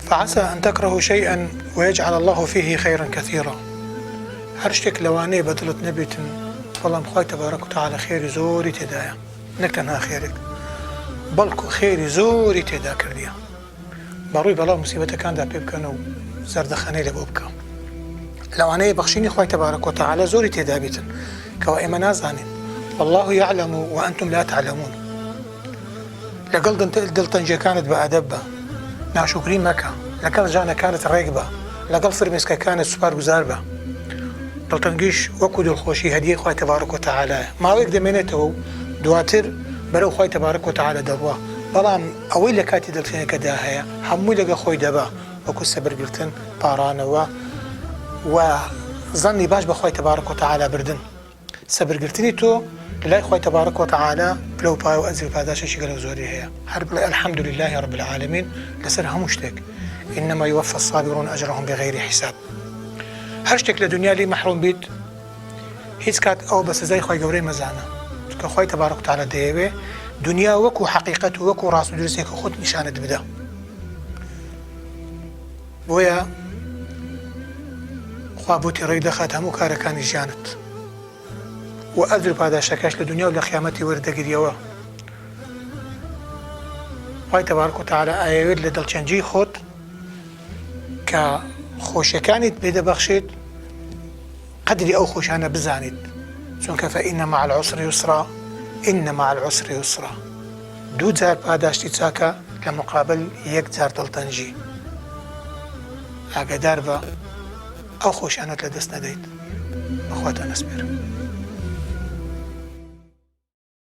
فعسى أن تكرهوا شيئا ويجعل الله فيه خيرا كثيرا. هرشتك لواني بدلت نبيتن والله مخوي تبارك وتعالى خير زوري تدايا نكتنها خيرك بلكو خير زوري تدا كرديا باروي بلا مصيبتك كان دا بيبكا زرد خاني لبوبكا لواني بخشيني خوي تبارك وتعالى زوري تدا بيتن كوا إيمانا زانين والله يعلم وأنتم لا تعلمون لقل دلتنجي كانت بأدبة ناشكري مكة لقل جانا كانت ريقبة لقل فرمسكا كانت سبار بزاربة دلتنجيش وكو دل خوشي هديه خوي تبارك وتعالى ما ويك دمينته دواتر برو خوي تبارك وتعالى دبوا بلام أويل لكاتي دلتنجي كداهية همو لقا خوي دبا وكو سبر قلتن بارانوا وظني باش بخوي تبارك وتعالى بردن سبر قلتني تو لله خوي تبارك وتعالى بلو باي وأنزل باداشا شكرا زوري هي حرب الحمد لله رب العالمين لسرها مشتك إنما يوفى الصابرون أجرهم بغير حساب هرشتك لدنيا لي محروم بيت هيس كات أو بس زي خوي قوري مزانا كخوي تبارك وتعالى ديوي دنيا وكو حقيقته وكو راس درسيك خود نشانة بدا بويا خوابوتي ريدا خات همو كاركاني جانت وأذر بعد شكاش لدنيا ولقيامتي ورد قريوا خوي تبارك وتعالى أيويد لدلچنجي خود كخوش كانت بيدا بخشيت قدري أو خوشانا بزانت چونك فإن مع العسر يسرا إن مع العسر يسرا دو زار باداشتي تساكا لمقابل يك زار دلتنجي أقدار با أو خوشانت لدست نديت أخواتنا نسبر